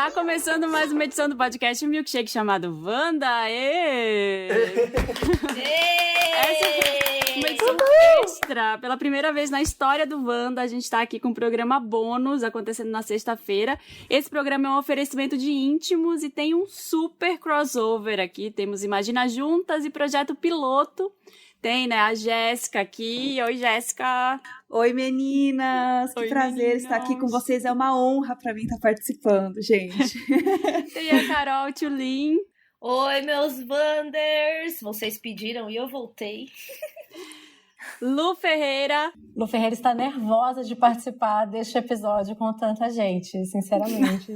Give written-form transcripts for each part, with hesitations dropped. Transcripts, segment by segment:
Tá começando mais uma edição do podcast Milkshake chamado Wanda. Essa é uma edição extra. Pela primeira vez na história do Wanda, a gente tá aqui com um programa bônus acontecendo na sexta-feira. Esse programa é um oferecimento de íntimos e tem um super crossover aqui. Temos Imagina Juntas e Projeto Piloto. Tem, né, a Jéssica aqui. Oi, Jéssica. Oi, meninas. Que prazer estar aqui com vocês. É uma honra pra mim estar participando, gente. Tem a Carol Tchulin. Oi, meus Wanders. Vocês pediram e eu voltei. Lu Ferreira. Lu Ferreira está nervosa de participar deste episódio com tanta gente, sinceramente.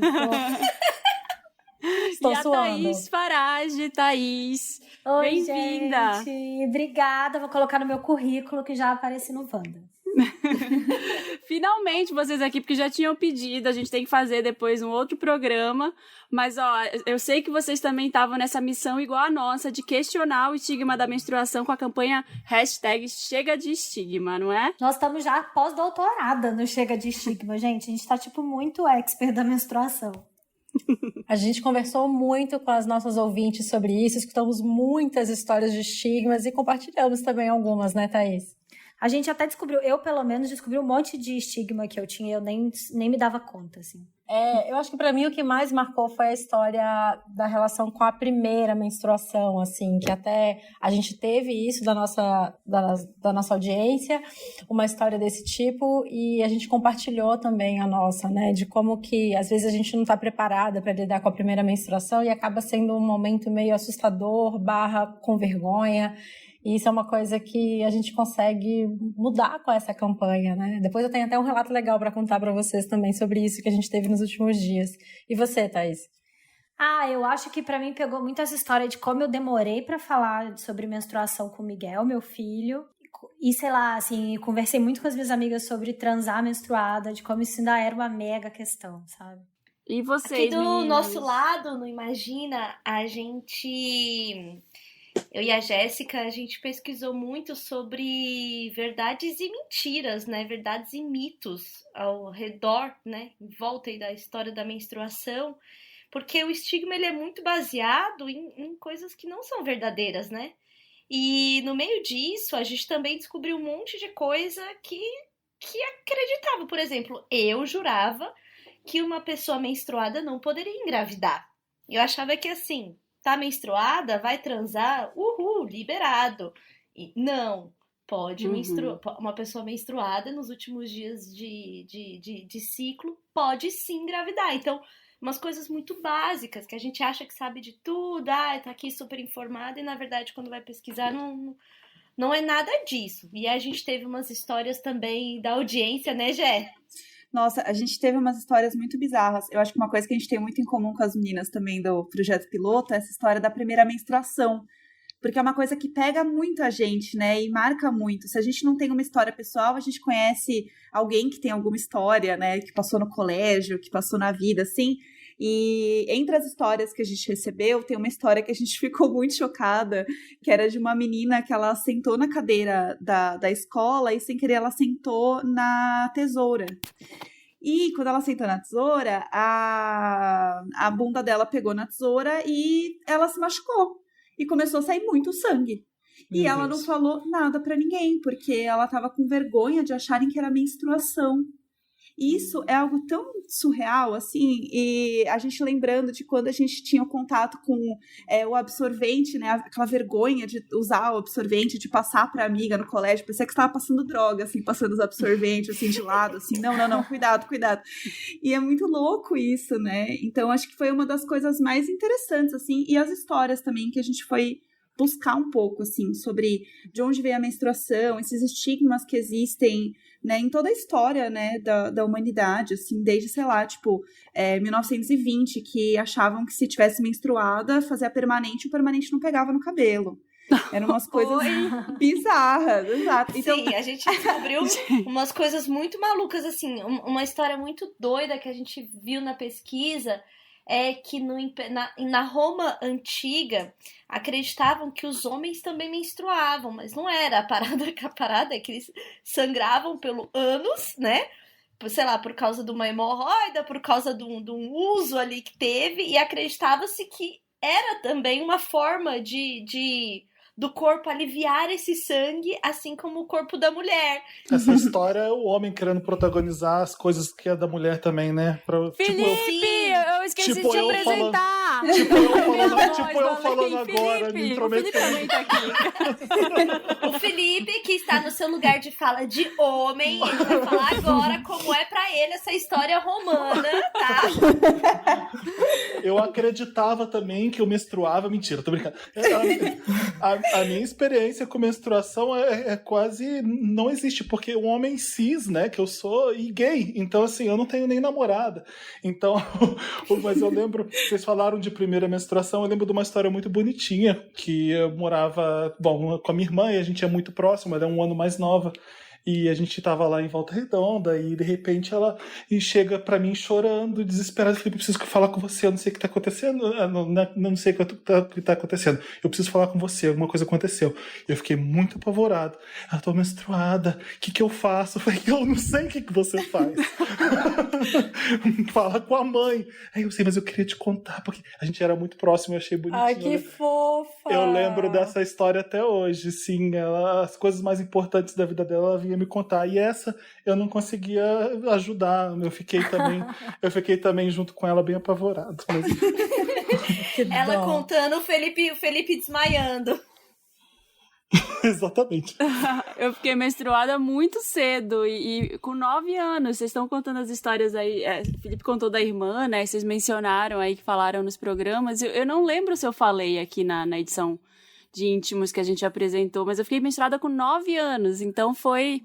Estou e a suando. Thaís Farage. Thaís, oi, bem-vinda. Gente. Obrigada, vou colocar no meu currículo que já apareci no Wanda. Finalmente vocês aqui, porque já tinham pedido, a gente tem que fazer depois um outro programa, mas ó, eu sei que vocês também estavam nessa missão igual a nossa, de questionar o estigma da menstruação com a campanha #ChagaDeEstigma, não é? Nós estamos já pós-doutorada no Chega de Estigma, gente, a gente tá tipo muito expert da menstruação. A gente conversou muito com as nossas ouvintes sobre isso, escutamos muitas histórias de estigmas e compartilhamos também algumas, né, Thaís? A gente até descobriu, eu pelo menos descobri um monte de estigma que eu tinha, eu nem me dava conta, assim. Eu acho que pra mim o que mais marcou foi a história da relação com a primeira menstruação, assim, que até a gente teve isso da nossa audiência, uma história desse tipo, e a gente compartilhou também a nossa, né, de como que às vezes a gente não tá preparada para lidar com a primeira menstruação e acaba sendo um momento meio assustador, / com vergonha. E isso é uma coisa que a gente consegue mudar com essa campanha, né? Depois eu tenho até um relato legal para contar para vocês também sobre isso que a gente teve nos últimos dias. E você, Thaís? Eu acho que para mim pegou muito essa história de como eu demorei para falar sobre menstruação com o Miguel, meu filho. E sei lá, assim, conversei muito com as minhas amigas sobre transar menstruada, de como isso ainda era uma mega questão, sabe? E vocês, aqui do meninas? nosso lado, no Imagina, eu e a Jéssica, a gente pesquisou muito sobre verdades e mentiras, né? Verdades e mitos ao redor, né? Em volta aí da história da menstruação. Porque o estigma, ele é muito baseado em coisas que não são verdadeiras, né? E no meio disso, a gente também descobriu um monte de coisa que acreditava. Por exemplo, eu jurava que uma pessoa menstruada não poderia engravidar. Eu achava que assim... tá menstruada, vai transar, liberado. E não, pode uma pessoa menstruada nos últimos dias de ciclo pode sim engravidar. Então, umas coisas muito básicas que a gente acha que sabe de tudo, tá aqui super informada e na verdade quando vai pesquisar não é nada disso. E a gente teve umas histórias também da audiência, né, Gé? Nossa, a gente teve umas histórias muito bizarras. Eu acho que uma coisa que a gente tem muito em comum com as meninas também do Projeto Piloto é essa história da primeira menstruação. Porque é uma coisa que pega muito a gente, né? E marca muito. Se a gente não tem uma história pessoal, a gente conhece alguém que tem alguma história, né? Que passou no colégio, que passou na vida, assim. E entre as histórias que a gente recebeu, tem uma história que a gente ficou muito chocada, que era de uma menina que ela sentou na cadeira da escola e, sem querer, ela sentou na tesoura. E quando ela sentou na tesoura, a bunda dela pegou na tesoura e ela se machucou. E começou a sair muito sangue. E ela não falou nada pra ninguém, porque ela tava com vergonha de acharem que era menstruação. E isso é algo tão surreal, assim, e a gente lembrando de quando a gente tinha o contato com o absorvente, né, aquela vergonha de usar o absorvente, de passar pra amiga no colégio, parecia que você tava passando droga, assim, passando os absorventes, assim, de lado, assim, não, cuidado. E é muito louco isso, né, então acho que foi uma das coisas mais interessantes, assim, e as histórias também que a gente foi buscar um pouco, assim, sobre de onde veio a menstruação, esses estigmas que existem, né, em toda a história, né, da humanidade, assim, desde, sei lá, 1920, que achavam que se tivesse menstruada, fazia permanente, o permanente não pegava no cabelo. Eram umas coisas bizarras, exato. Então... Sim, a gente descobriu umas coisas muito malucas, assim, uma história muito doida que a gente viu na pesquisa, é que na Roma antiga acreditavam que os homens também menstruavam, mas não era. A parada é que eles sangravam pelo ânus, né? sei lá, por causa de uma hemorroida, por causa de um uso ali que teve, e acreditava-se que era também uma forma do corpo aliviar esse sangue, assim como o corpo da mulher. Essa história é o homem querendo protagonizar as coisas que é da mulher também, né? Felipe, eu esqueci de te apresentar. Tipo eu falando agora, me intrometendo. O Felipe, que está no seu lugar de fala de homem, ele vai falar agora como é pra ele essa história romana, tá? Eu acreditava também que eu menstruava. Mentira, tô brincando. A minha experiência com menstruação é quase... Não existe, porque o homem cis, né, que eu sou, e gay. Então, assim, eu não tenho nem namorada. Então, mas eu lembro... Vocês falaram de primeira menstruação, eu lembro de uma história muito bonitinha, que eu morava, com a minha irmã, e a gente é muito próximo, ela é um ano mais nova. E a gente tava lá em Volta Redonda e de repente ela chega pra mim chorando, desesperada. Felipe, preciso falar com você, eu não sei o que tá acontecendo. Não sei o que tá acontecendo. Eu preciso falar com você, alguma coisa aconteceu. Eu fiquei muito apavorado. Ela tô menstruada, o que eu faço? Eu falei, eu não sei o que você faz. Fala com a mãe. Aí eu sei, mas eu queria te contar, porque a gente era muito próximo, eu achei bonitinho. Ai, que fofa! Eu lembro dessa história até hoje, sim. As coisas mais importantes da vida dela, ela vinha me contar. E essa eu não conseguia ajudar. Eu fiquei também junto com ela bem apavorado. Mas... Ela contando o Felipe desmaiando. Exatamente. Eu fiquei menstruada muito cedo e com 9 anos. Vocês estão contando as histórias aí. O Felipe contou da irmã, né? Vocês mencionaram aí que falaram nos programas. Eu não lembro se eu falei aqui na edição de íntimos que a gente apresentou, mas eu fiquei menstruada com 9 anos, então foi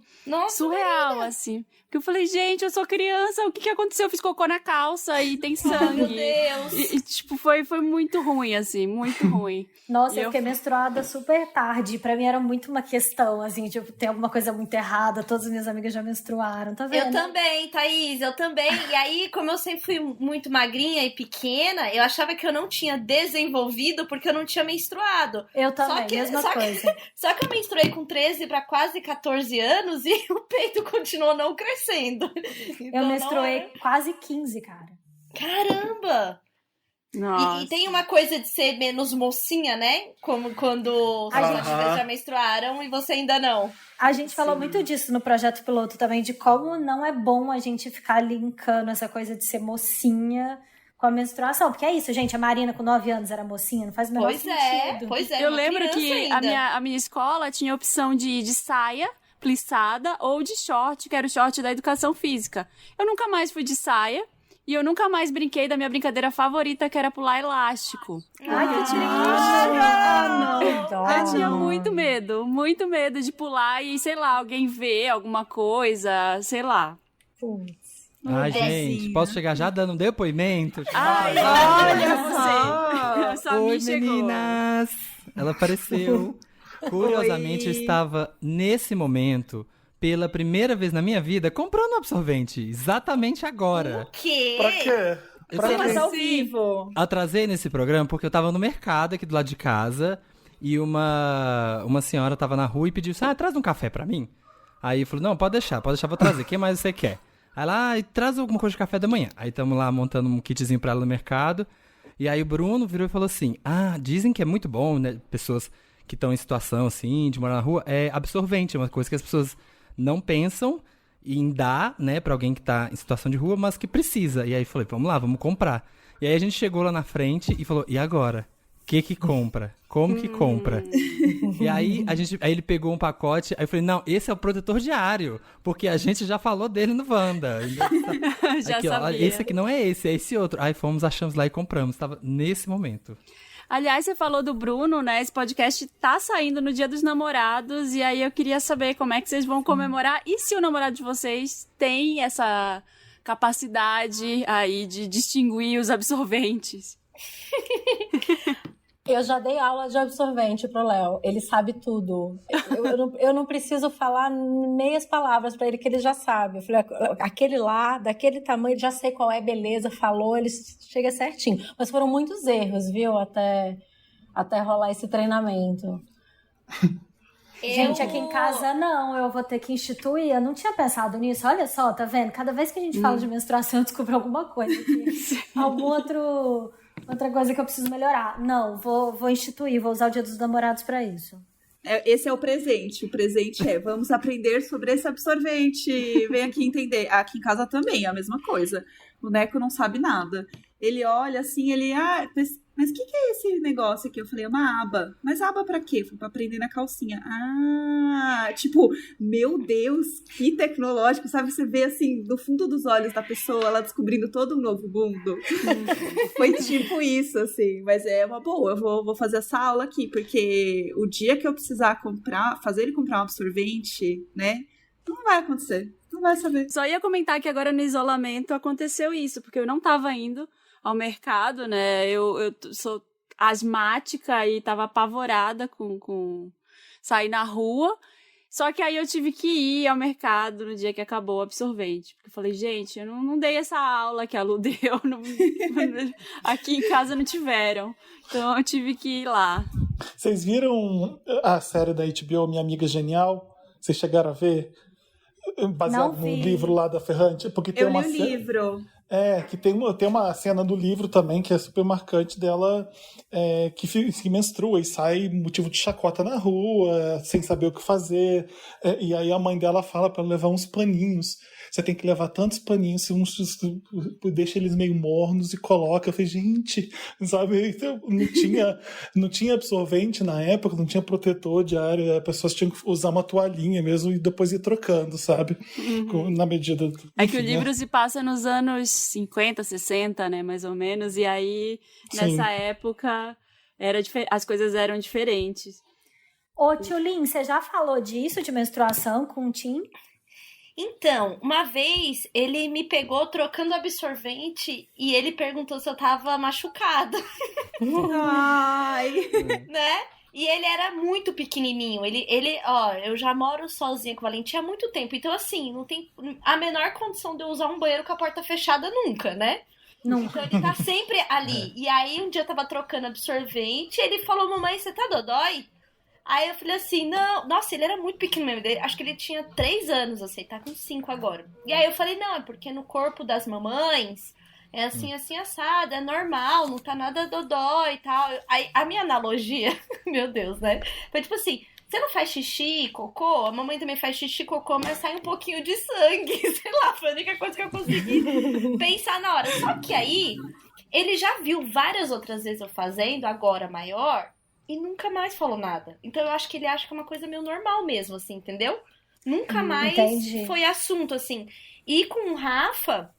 surreal, assim. Porque eu falei, gente, eu sou criança, o que aconteceu? Eu fiz cocô na calça e tem sangue. Meu Deus! E tipo, foi muito ruim, assim, muito ruim. Nossa, eu fiquei menstruada super tarde. Pra mim era muito uma questão, assim, tipo, tem alguma coisa muito errada, todas as minhas amigas já menstruaram, tá vendo? Eu também, Thaís, eu também. E aí, como eu sempre fui muito magrinha e pequena, eu achava que eu não tinha desenvolvido porque eu não tinha menstruado. Eu também, mesma coisa. Só que eu menstruei com 13 para quase 14 anos e o peito continuou não crescendo. Então, eu menstruei quase 15, cara. Caramba! E tem uma coisa de ser menos mocinha, né? Como quando os amigas já menstruaram e você ainda não. A gente falou muito disso no projeto piloto também, de como não é bom a gente ficar linkando essa coisa de ser mocinha com a menstruação. Porque é isso, gente, a Marina com 9 anos era mocinha, não faz o menor sentido. Pois é. Eu lembro que a minha escola tinha a opção de saia plissada ou de short, que era o short da educação física. Eu nunca mais fui de saia. E eu nunca mais brinquei da minha brincadeira favorita, que era pular elástico. Ai, que não. Eu tinha muito medo de pular e, sei lá, alguém ver alguma coisa, sei lá. Ai, gente, posso chegar já dando um depoimento? Ai, olha você. Oi, meninas! Ela apareceu. Curiosamente, eu estava, nesse momento... pela primeira vez na minha vida, comprando um absorvente. Exatamente agora. O quê? Pra quê? Mas ao vivo. Atrasei nesse programa porque eu tava no mercado aqui do lado de casa e uma senhora tava na rua e pediu assim, traz um café pra mim. Aí eu falei, não, pode deixar, vou trazer. O que mais você quer? Aí ela, traz alguma coisa de café da manhã. Aí tamo lá montando um kitzinho pra ela no mercado. E aí o Bruno virou e falou assim, dizem que é muito bom, né? Pessoas que estão em situação assim, de morar na rua, é absorvente, é uma coisa que as pessoas não pensam em dar, né, pra alguém que tá em situação de rua, mas que precisa. E aí falei, vamos lá, vamos comprar. E aí a gente chegou lá na frente e falou, e agora? O que compra? Como que compra? E aí, aí ele pegou um pacote, aí eu falei, não, esse é o protetor diário, porque a gente já falou dele no Wanda. Já aqui, sabia. Ó, esse aqui não é esse outro. Aí achamos lá e compramos. Tava nesse momento. Aliás, você falou do Bruno, né? Esse podcast tá saindo no Dia dos Namorados e aí eu queria saber como é que vocês vão comemorar e se o namorado de vocês tem essa capacidade aí de distinguir os absorventes. Eu já dei aula de absorvente pro Léo. Ele sabe tudo. Eu não preciso falar meias palavras pra ele, que ele já sabe. Eu falei, aquele lá, daquele tamanho, já sei qual é, beleza, falou, ele chega certinho. Mas foram muitos erros, viu? Até rolar esse treinamento. Gente, aqui em casa não, eu vou ter que instituir. Eu não tinha pensado nisso. Olha só, tá vendo? Cada vez que a gente fala de menstruação, eu descubro alguma coisa aqui. Outra coisa que eu preciso melhorar. Não, vou instituir, vou usar o Dia dos Namorados pra isso. Esse é o presente. O presente é, vamos aprender sobre esse absorvente. Vem aqui entender. Aqui em casa também é a mesma coisa. O Neco não sabe nada. Ele olha assim, mas o que é esse negócio aqui? Eu falei, é uma aba. Mas aba pra quê? Foi pra prender na calcinha. Tipo, meu Deus, que tecnológico. Sabe, você vê assim, do fundo dos olhos da pessoa, ela descobrindo todo um novo mundo. Foi tipo isso, assim. Mas é uma boa, eu vou fazer essa aula aqui, porque o dia que eu precisar fazer ele comprar um absorvente, né, não vai acontecer. Não vai saber. Só ia comentar que agora no isolamento aconteceu isso, porque eu não tava indo ao mercado, né? Eu sou asmática e tava apavorada com sair na rua. Só que aí eu tive que ir ao mercado no dia que acabou o absorvente. Porque eu falei, gente, eu não dei essa aula que a Lu deu. Aqui em casa não tiveram. Então eu tive que ir lá. Vocês viram a série da HBO, Minha Amiga Genial? Vocês chegaram a ver? Baseado no livro lá da Ferrante? Porque tem eu li o livro. Que tem uma cena do livro também que é super marcante dela, que menstrua e sai motivo de chacota na rua, sem saber o que fazer. E aí a mãe dela fala para levar uns paninhos. Você tem que levar tantos paninhos, deixa eles meio mornos e coloca. Eu falei, gente, sabe? Não tinha absorvente na época, não tinha protetor diário, as pessoas tinham que usar uma toalhinha mesmo e depois ir trocando, sabe? Na medida. Enfim, que o livro se passa nos anos 50, 60, né, mais ou menos, e aí nessa época as coisas eram diferentes. Ô, tio Lin, você já falou disso, de menstruação com o Tim? Então, uma vez ele me pegou trocando absorvente e ele perguntou se eu tava machucada. Ai! Né? E ele era muito pequenininho. Eu já moro sozinha com o Valentim há muito tempo. Então, assim, não tem a menor condição de eu usar um banheiro com a porta fechada nunca, né? Nunca. Então, ele tá sempre ali. E aí, um dia eu tava trocando absorvente e ele falou, mamãe, você tá dodói? Aí eu falei assim, não... Nossa, ele era muito pequeno mesmo. Acho que ele tinha 3 anos, assim, tá com 5 agora. E aí eu falei, não, é porque no corpo das mamães é assim, assim, assado, é normal, não tá nada dodói e tal. Aí a minha analogia, meu Deus, né? Foi tipo assim, você não faz xixi e cocô? A mamãe também faz xixi e cocô, mas sai um pouquinho de sangue. Sei lá, foi a única coisa que eu consegui pensar na hora. Só que aí, ele já viu várias outras vezes eu fazendo, agora maior... E nunca mais falou nada. Então eu acho que ele acha que é uma coisa meio normal mesmo, assim, entendeu? Nunca mais foi assunto, assim. E com o Rafa,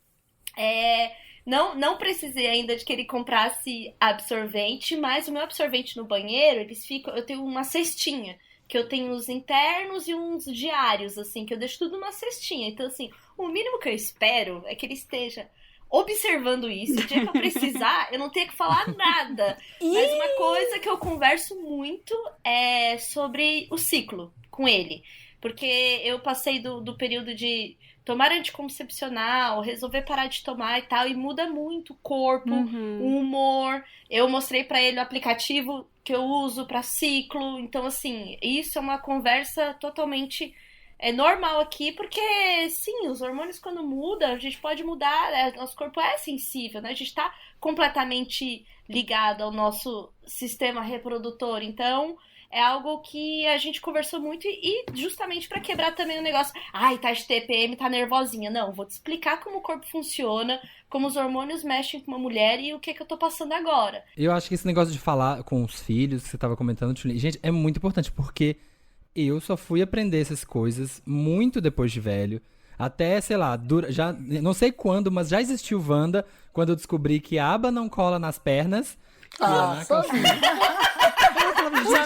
não precisei ainda de que ele comprasse absorvente, mas o meu absorvente no banheiro, eu tenho uma cestinha, que eu tenho os internos e uns diários, assim, que eu deixo tudo numa cestinha. Então, assim, o mínimo que eu espero é que ele esteja observando isso, o dia que eu precisar, eu não tenho que falar nada. Mas uma coisa que eu converso muito é sobre o ciclo com ele. Porque eu passei do período de tomar anticoncepcional, resolver parar de tomar e tal, e muda muito o corpo, o humor. Eu mostrei pra ele o aplicativo que eu uso pra ciclo. Então, assim, isso é uma conversa totalmente... normal aqui, porque, sim, os hormônios quando mudam, a gente pode mudar, né? Nosso corpo é sensível, né? A gente tá completamente ligado ao nosso sistema reprodutor, então é algo que a gente conversou muito e justamente pra quebrar também o negócio, tá de TPM, tá nervosinha. Não, vou te explicar como o corpo funciona, como os hormônios mexem com uma mulher e o que eu tô passando agora. Eu acho que esse negócio de falar com os filhos, que você tava comentando, gente, é muito importante, porque eu só fui aprender essas coisas muito depois de velho. Até, sei lá, já não sei quando, mas já existiu Wanda quando eu descobri que a aba não cola nas pernas. Eu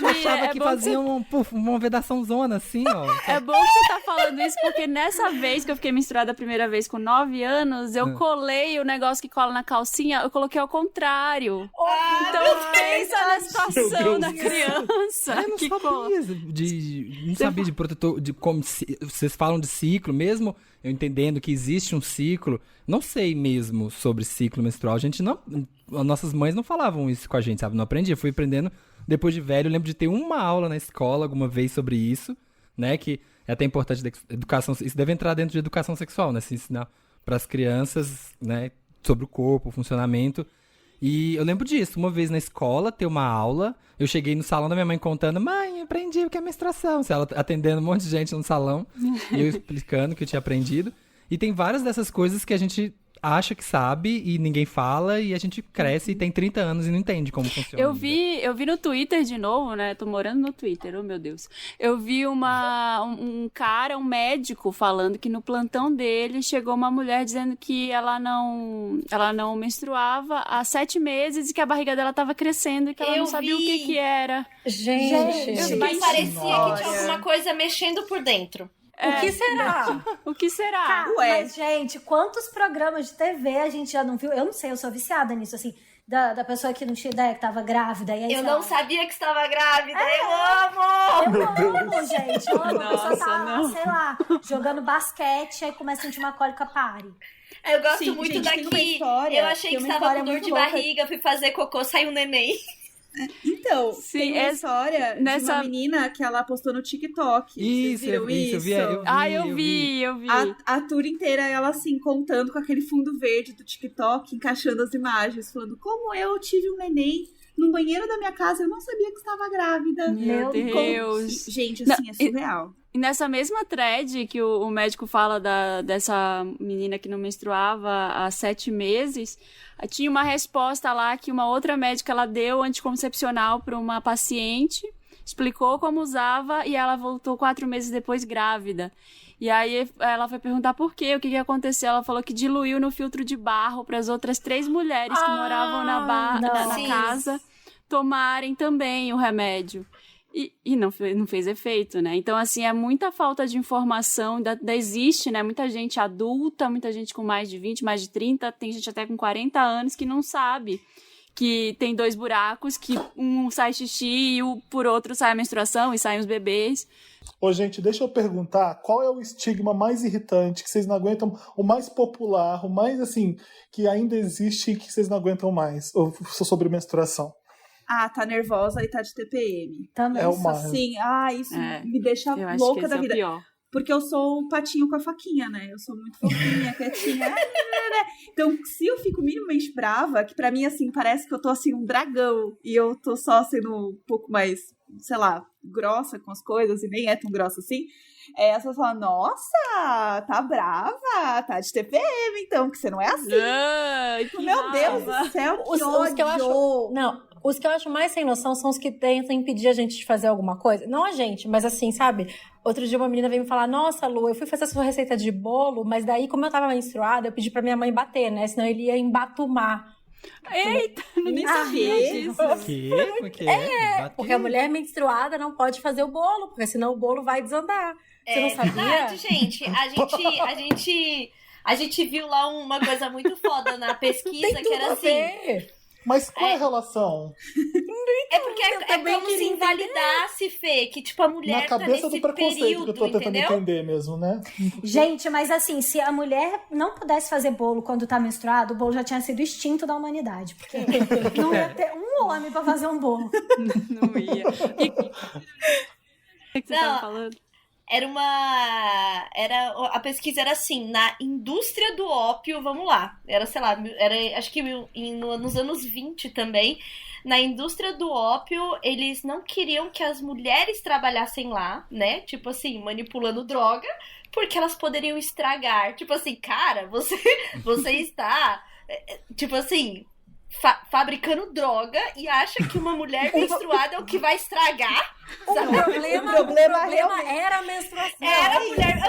achava que fazia uma vedação zona, assim, ó. É bom que você tá falando isso, porque nessa vez que eu fiquei menstruada a primeira vez com 9 anos, eu colei o negócio que cola na calcinha, eu coloquei ao contrário. Então pensa na situação da criança. Eu não sabia de protetor, de como vocês falam de ciclo mesmo, eu entendendo que existe um ciclo, não sei mesmo sobre ciclo menstrual. A gente não, nossas mães não falavam isso com a gente, sabe? Não aprendi, eu fui aprendendo depois de velho. Eu lembro de ter uma aula na escola alguma vez sobre isso, né? Que é até importante da educação. Isso deve entrar dentro de educação sexual, né? Se ensinar para as crianças, né? Sobre o corpo, o funcionamento. E eu lembro disso, uma vez na escola, ter uma aula, eu cheguei no salão da minha mãe contando, mãe, eu aprendi o que é menstruação. Ela atendendo um monte de gente no salão, e eu explicando que eu tinha aprendido. E tem várias dessas coisas que a gente acha que sabe e ninguém fala, e a gente cresce e tem 30 anos e não entende como funciona. Eu vi no Twitter de novo, né? Tô morando no Twitter, oh meu Deus. Eu vi um cara, um médico, falando que no plantão dele chegou uma mulher dizendo que ela não menstruava há 7 meses e que a barriga dela tava crescendo e que ela não sabia o que era. Gente, Mas parecia que tinha alguma coisa mexendo por dentro. O que será? O que será? Tá, mas, gente, quantos programas de TV a gente já não viu? Eu não sei, eu sou viciada nisso, assim, da pessoa que não tinha ideia que tava grávida. E aí, Eu não sabia que estava grávida, eu amo! Eu amo, gente, eu amo. A pessoa Nossa, tá, não. sei lá, jogando basquete, aí começa a sentir uma cólica, pare. Eu gosto Sim, muito gente, tem uma daqui. história- Eu achei tem que uma estava história com dor muito de louca. barriga, fui fazer cocô, saiu um neném. Então, Sim, tem uma história de nessa- uma menina que ela postou no TikTok. Vocês Isso, viram eu vi. Eu vi. A tour inteira, ela assim, contando com aquele fundo verde do TikTok, encaixando as imagens, falando como eu tive um neném no banheiro da minha casa, eu não sabia que estava grávida. Meu E Deus. Gente, assim, é surreal. E nessa mesma thread que o médico fala dessa menina que não menstruava há 7 meses, tinha uma resposta lá que uma outra médica ela deu anticoncepcional para uma paciente, explicou como usava e ela voltou 4 meses depois grávida. E aí ela foi perguntar por quê, o que aconteceu. Ela falou que diluiu no filtro de barro para as outras 3 mulheres que moravam na Sim. casa tomarem também o remédio. E não fez efeito, né? Então, assim, é muita falta de informação, ainda existe, né? Muita gente adulta, muita gente com mais de 20, mais de 30, tem gente até com 40 anos que não sabe que tem 2 buracos, que um sai xixi e por outro sai a menstruação e saem os bebês. Ô, gente, deixa eu perguntar, qual é o estigma mais irritante que vocês não aguentam, o mais popular, o mais, assim, que ainda existe e que vocês não aguentam mais, sobre menstruação? Ah, tá nervosa e tá de TPM. Também. É o Isso mais. assim, isso É, me deixa Eu acho que louca esse da é o vida. pior. Porque eu sou um patinho com a faquinha, né? Eu sou muito fofinha, quietinha. Então, se eu fico minimamente brava, que pra mim, assim, parece que eu tô, assim, um dragão. E eu tô só sendo um pouco mais, sei lá, grossa com as coisas. E nem é tão grossa assim. As pessoas falam, nossa, tá brava, tá de TPM, então, que você não é assim. Ai, que Meu Deus raiva. do céu, que Os que eu ódio. acho. Não, os que eu acho mais sem noção são os que tentam impedir a gente de fazer alguma coisa. Não a gente, mas assim, sabe? Outro dia uma menina veio me falar: Nossa, Lu, eu fui fazer a sua receita de bolo, mas daí, como eu tava menstruada, eu pedi pra minha mãe bater, né? Senão ele ia embatumar. Eita, nem sabia quê? disso. O quê? Como é que é? Bate- Porque a mulher menstruada não pode fazer o bolo, porque senão o bolo vai desandar. Você não sabia? Verdade, gente. A gente viu lá uma coisa muito foda na pesquisa, Tem que tudo era a assim. ver. Mas qual é a relação? É porque eu é também como se queria invalidasse, Fê, que tipo a mulher Na cabeça tá do nesse preconceito período, que eu tô tentando entendeu? entender mesmo, né? Gente, mas assim, se a mulher não pudesse fazer bolo quando tá menstruado, o bolo já tinha sido extinto da humanidade. Porque não ia ter um homem pra fazer um bolo. Não ia. E... O que você tava falando? A pesquisa era assim, na indústria do ópio, vamos lá, era, sei lá, acho que nos anos 20 também, na indústria do ópio, eles não queriam que as mulheres trabalhassem lá, né, tipo assim, manipulando droga, porque elas poderiam estragar, tipo assim, cara, você está, tipo assim... fabricando droga e acha que uma mulher menstruada é o que vai estragar. O problema realmente era a menstruação. Era a mulher.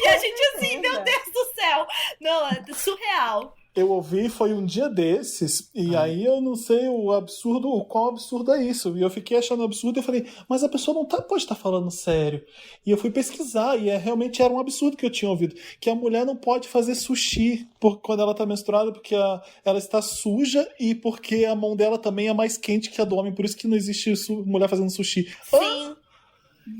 E a gente assim, meu Deus do céu. Não, é surreal. Eu ouvi, foi um dia desses, e aí eu não sei o quão absurdo é isso. E eu fiquei achando absurdo, e eu falei, mas a pessoa não pode estar falando sério. E eu fui pesquisar, e realmente era um absurdo que eu tinha ouvido. Que a mulher não pode fazer sushi quando ela está menstruada, porque ela está suja, e porque a mão dela também é mais quente que a do homem. Por isso que não existe mulher fazendo sushi. Sim.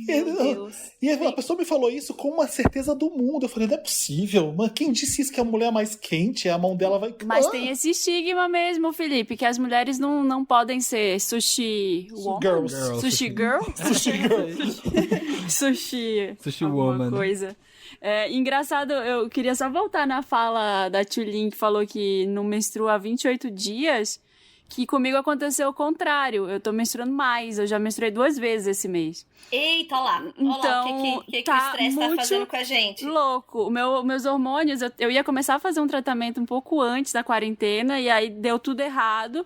Meu Deus. E a pessoa me falou isso com uma certeza do mundo. Eu falei, não é possível. Mas quem disse isso que a mulher é mais quente? A mão dela vai... Mas tem esse estigma mesmo, Felipe, que as mulheres não podem ser sushi woman? Girls. Sushi girl? Sushi girl. Sushi alguma woman. coisa. Engraçado, eu queria só voltar na fala da Tulin, que falou que não menstrua há 28 dias, que comigo aconteceu o contrário. Eu tô menstruando mais, eu já menstruei 2 vezes esse mês. Eita, olha lá. Então, O que tá o estresse tá muito fazendo com a gente? Louco. Meus hormônios, eu ia começar a fazer um tratamento um pouco antes da quarentena, e aí deu tudo errado.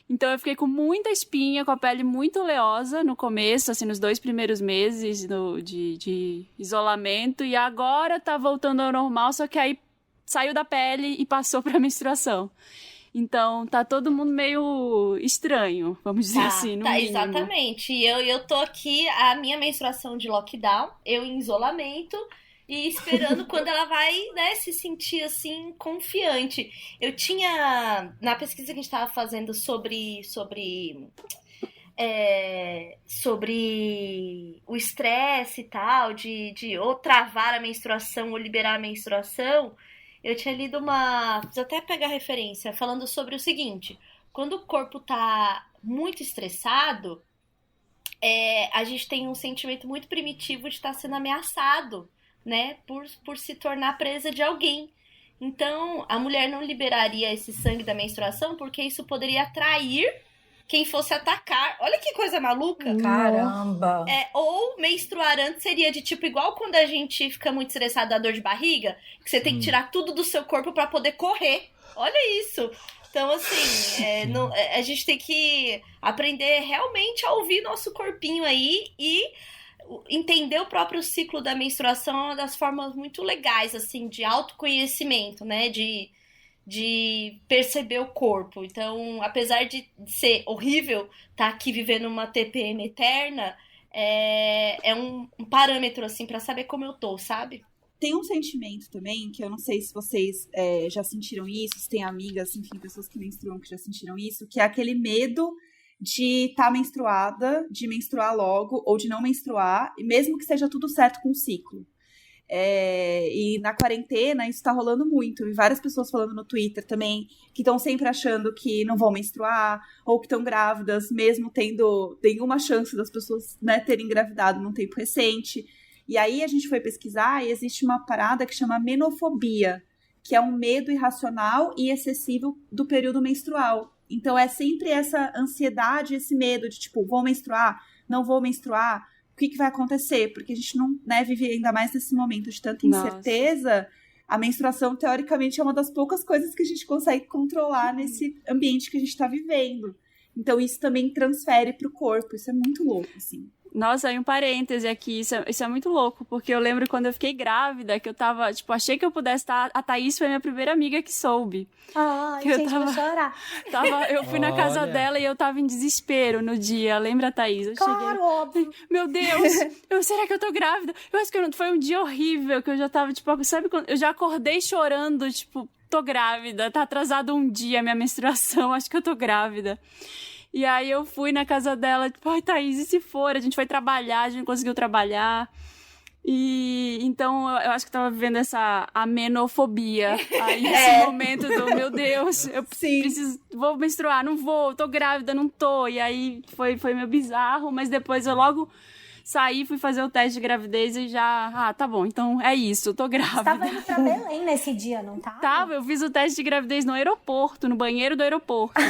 Então eu fiquei com muita espinha, com a pele muito oleosa no começo, assim, nos 2 primeiros meses de isolamento. E agora tá voltando ao normal, só que aí saiu da pele e passou pra menstruação. Então tá todo mundo meio estranho, vamos dizer assim, no mínimo. Exatamente. Eu tô aqui, a minha menstruação de lockdown, eu em isolamento e esperando quando ela vai, né, se sentir assim, confiante. Eu tinha, na pesquisa que a gente tava fazendo sobre o estresse e tal, de ou travar a menstruação ou liberar a menstruação, eu tinha lido preciso até pegar referência, falando sobre o seguinte: quando o corpo tá muito estressado, a gente tem um sentimento muito primitivo de estar sendo ameaçado, né, por se tornar presa de alguém. Então, a mulher não liberaria esse sangue da menstruação porque isso poderia atrair quem fosse atacar. Olha que coisa maluca. Caramba! Ou menstruar antes seria de tipo, igual quando a gente fica muito estressado da dor de barriga, que você tem que tirar tudo do seu corpo pra poder correr. Olha isso. Então, assim, a gente tem que aprender realmente a ouvir nosso corpinho aí e entender o próprio ciclo da menstruação é uma das formas muito legais, assim, de autoconhecimento, né? De perceber o corpo. Então, apesar de ser horrível estar aqui vivendo uma TPM eterna, é um parâmetro, assim, pra saber como eu tô, sabe? Tem um sentimento também, que eu não sei se vocês já sentiram isso, se tem amigas, enfim, pessoas que menstruam que já sentiram isso, que é aquele medo de estar menstruada, de menstruar logo, ou de não menstruar, e mesmo que seja tudo certo com o ciclo. E na quarentena isso tá rolando muito, e várias pessoas falando no Twitter também, que estão sempre achando que não vão menstruar, ou que estão grávidas, mesmo tendo nenhuma chance das pessoas, né, terem engravidado num tempo recente. E aí a gente foi pesquisar e existe uma parada que chama menofobia, que é um medo irracional e excessivo do período menstrual. Então é sempre essa ansiedade, esse medo de tipo, vou menstruar, não vou menstruar, o que vai acontecer? Porque a gente não, né, vive ainda mais nesse momento de tanta incerteza. A menstruação, teoricamente, é uma das poucas coisas que a gente consegue controlar nesse ambiente que a gente está vivendo. Então isso também transfere pro corpo, isso é muito louco, assim. Nossa, aí um parêntese aqui, isso é muito louco, porque eu lembro quando eu fiquei grávida, que eu tava, tipo, achei que eu pudesse estar... A Thaís foi a minha primeira amiga que soube. Ai, que gente, vou chorar. Eu fui na casa dela e eu tava em desespero no dia, lembra, Thaís? Claro, óbvio. Meu Deus, será que eu tô grávida? Eu acho que foi um dia horrível, que eu já tava, tipo, sabe quando... Eu já acordei chorando, tipo, tô grávida, tá atrasado um dia a minha menstruação, acho que eu tô grávida. E aí eu fui na casa dela, tipo, ai, Thaís, e se for? A gente foi trabalhar, a gente não conseguiu trabalhar. E então eu acho que eu tava vivendo essa amenofobia. Aí esse momento do, meu Deus, eu preciso, vou menstruar, não vou, tô grávida, não tô. E aí foi meio bizarro, mas depois eu logo saí, fui fazer o teste de gravidez e já... tá bom, então é isso, tô grávida. Você tava indo pra Belém nesse dia, não tava? Tava, eu fiz o teste de gravidez no aeroporto, no banheiro do aeroporto.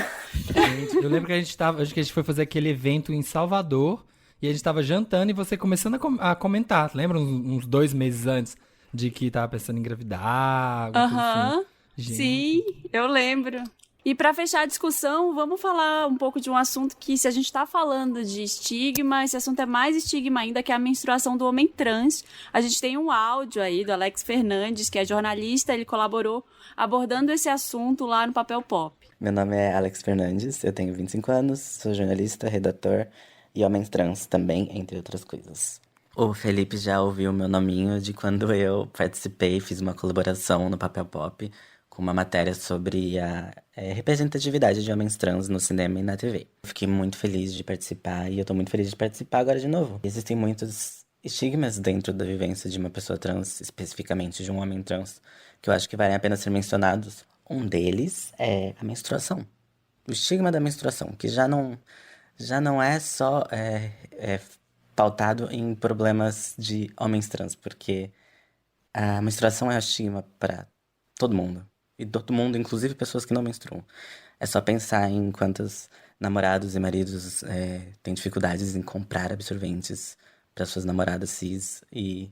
Gente, eu lembro que acho que a gente foi fazer aquele evento em Salvador e a gente tava jantando e você começando a comentar. Lembra uns 2 meses antes de que tava pensando em engravidar? Aham, sim, eu lembro. E pra fechar a discussão, vamos falar um pouco de um assunto que, se a gente tá falando de estigma, esse assunto é mais estigma ainda, que é a menstruação do homem trans. A gente tem um áudio aí do Alex Fernandes, que é jornalista, ele colaborou abordando esse assunto lá no Papel Pop. Meu nome é Alex Fernandes, eu tenho 25 anos, sou jornalista, redator e homem trans também, entre outras coisas. O Felipe já ouviu meu nominho de quando eu participei, fiz uma colaboração no Papel Pop com uma matéria sobre a representatividade de homens trans no cinema e na TV. Fiquei muito feliz de participar e eu tô muito feliz de participar agora de novo. Existem muitos estigmas dentro da vivência de uma pessoa trans, especificamente de um homem trans, que eu acho que valem a pena ser mencionados. Um deles é a menstruação. O estigma da menstruação, que já não é só pautado em problemas de homens trans, porque a menstruação é um estigma para todo mundo. E todo mundo, inclusive pessoas que não menstruam. É só pensar em quantos namorados e maridos têm dificuldades em comprar absorventes para suas namoradas cis. E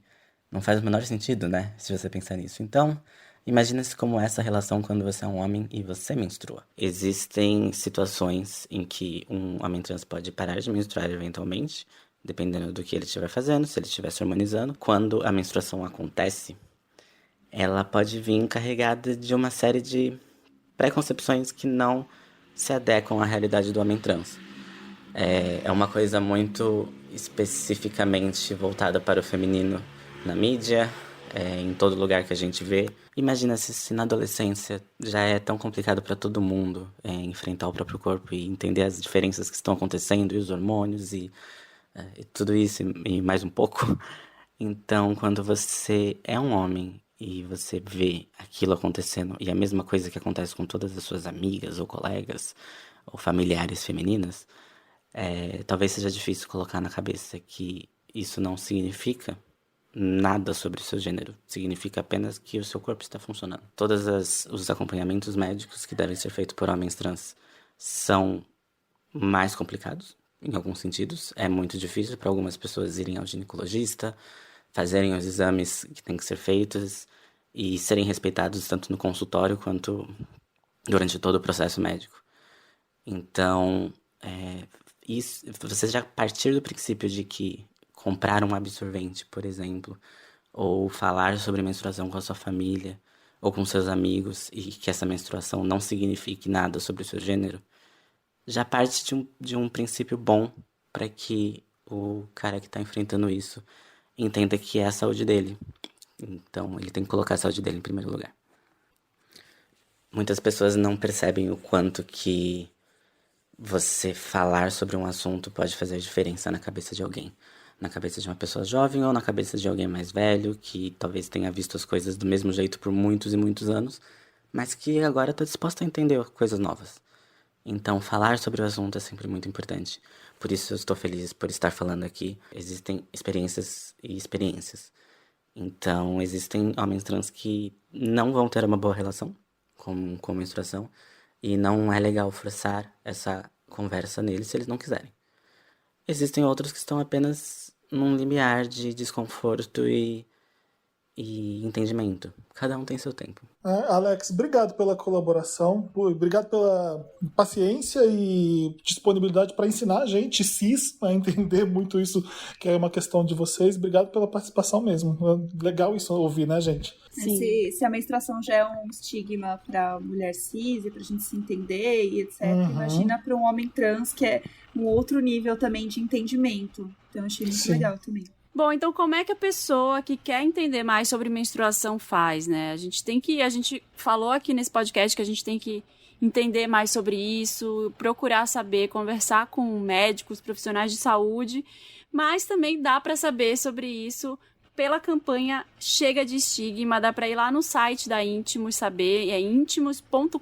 não faz o menor sentido, né? Se você pensar nisso. Então, imagina-se como essa relação quando você é um homem e você menstrua. Existem situações em que um homem trans pode parar de menstruar eventualmente, dependendo do que ele estiver fazendo, se ele estiver se hormonizando. Quando a menstruação acontece, ela pode vir carregada de uma série de preconcepções que não se adequam à realidade do homem trans. É uma coisa muito especificamente voltada para o feminino na mídia, em todo lugar que a gente vê. Imagina se na adolescência já é tão complicado para todo mundo enfrentar o próprio corpo e entender as diferenças que estão acontecendo, e os hormônios e tudo isso e mais um pouco. Então, quando você é um homem e você vê aquilo acontecendo, e a mesma coisa que acontece com todas as suas amigas ou colegas ou familiares femininas, talvez seja difícil colocar na cabeça que isso não significa nada sobre o seu gênero. Significa apenas que o seu corpo está funcionando. Todos os acompanhamentos médicos que devem ser feitos por homens trans são mais complicados, em alguns sentidos. É muito difícil para algumas pessoas irem ao ginecologista, fazerem os exames que têm que ser feitos e serem respeitados tanto no consultório quanto durante todo o processo médico. Então, você já partir do princípio de que comprar um absorvente, por exemplo, ou falar sobre menstruação com a sua família ou com seus amigos e que essa menstruação não signifique nada sobre o seu gênero, já parte de um princípio bom para que o cara que está enfrentando isso entenda que é a saúde dele. Então, ele tem que colocar a saúde dele em primeiro lugar. Muitas pessoas não percebem o quanto que você falar sobre um assunto pode fazer diferença na cabeça de alguém. Na cabeça de uma pessoa jovem ou na cabeça de alguém mais velho, que talvez tenha visto as coisas do mesmo jeito por muitos e muitos anos, mas que agora está disposto a entender coisas novas. Então, falar sobre o assunto é sempre muito importante. Por isso eu estou feliz por estar falando aqui. Existem experiências e experiências. Então, existem homens trans que não vão ter uma boa relação com menstruação e não é legal forçar essa conversa neles se eles não quiserem. Existem outros que estão apenas num limiar de desconforto e entendimento. Cada um tem seu tempo. Alex, obrigado pela colaboração, obrigado pela paciência e disponibilidade para ensinar a gente, cis, a entender muito isso, que é uma questão de vocês. Obrigado pela participação mesmo. Legal isso ouvir, né, gente? Sim. Se a menstruação já é um estigma para mulher cis e para a gente se entender e etc., imagina para um homem trans, que é um outro nível também de entendimento. Então eu achei muito legal também. Bom, então como é que a pessoa que quer entender mais sobre menstruação faz, né? A gente falou aqui nesse podcast que a gente tem que entender mais sobre isso, procurar saber, conversar com médicos, profissionais de saúde, mas também dá para saber sobre isso pela campanha Chega de Estigma. Dá para ir lá no site da Íntimos saber, é intimos.com.br.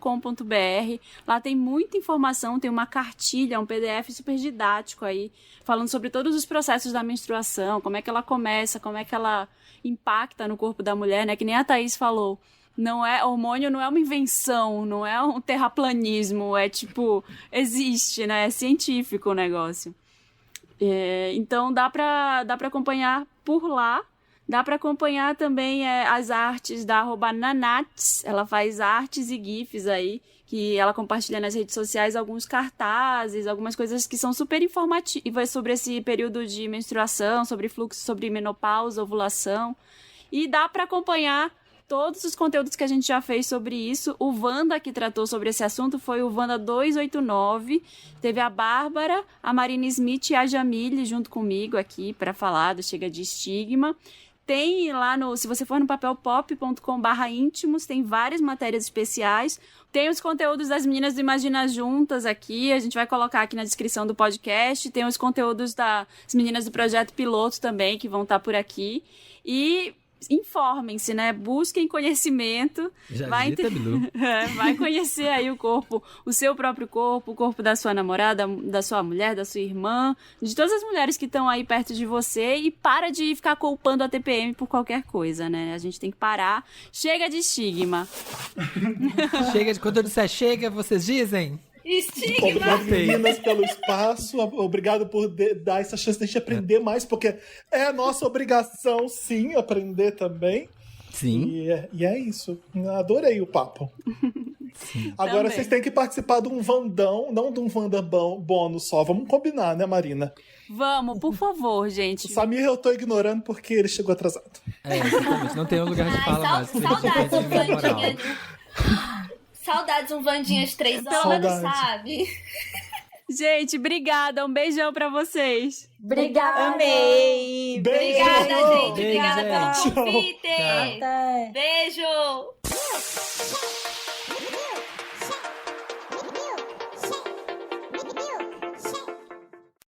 Lá tem muita informação, tem uma cartilha, um PDF super didático aí, falando sobre todos os processos da menstruação, como é que ela começa, como é que ela impacta no corpo da mulher, né? Que nem a Thaís falou, hormônio não é uma invenção, não é um terraplanismo, é tipo, existe, né? É científico o negócio. Então dá pra acompanhar por lá. Dá para acompanhar também as artes da @nanats. Ela faz artes e gifs aí, que ela compartilha nas redes sociais alguns cartazes, algumas coisas que são super informativas sobre esse período de menstruação, sobre fluxo, sobre menopausa, ovulação. E dá para acompanhar todos os conteúdos que a gente já fez sobre isso. O Wanda, que tratou sobre esse assunto, foi o Wanda 289. Teve a Bárbara, a Marina Smith e a Jamile junto comigo aqui para falar do Chega de Estigma. Tem lá se você for no papelpop.com/íntimos, tem várias matérias especiais. Tem os conteúdos das meninas do Imagina Juntas aqui, a gente vai colocar aqui na descrição do podcast. Tem os conteúdos das meninas do Projeto Piloto também, que vão estar por aqui. E informem-se, né? Busquem conhecimento. Vai conhecer aí o corpo, o seu próprio corpo, o corpo da sua namorada, da sua mulher, da sua irmã, de todas as mulheres que estão aí perto de você, e para de ficar culpando a TPM por qualquer coisa, né? A gente tem que parar. Chega de estigma. Quando eu disser chega, vocês dizem? Estigma! Obrigado, meninas, pelo espaço. Obrigado por dar essa chance de a gente aprender mais, porque é a nossa obrigação, sim, aprender também. Sim. E é isso. Adorei o papo. Sim. Agora Também. vocês têm que participar de um Vandão, não de um Wanda bônus só. Vamos combinar, né, Marina? Vamos, por favor, gente. O Samir eu tô ignorando porque ele chegou atrasado. Exatamente. Não tem um lugar de fala mais. Saudades um Vandinha. Saudades um Vandinha de 3 horas, Saudade. sabe? Gente, obrigada. Um beijão pra vocês. Obrigada. Amei! Beijo! Obrigada, gente. Beijo, Obrigada pelo gente. convite. Até. Beijo.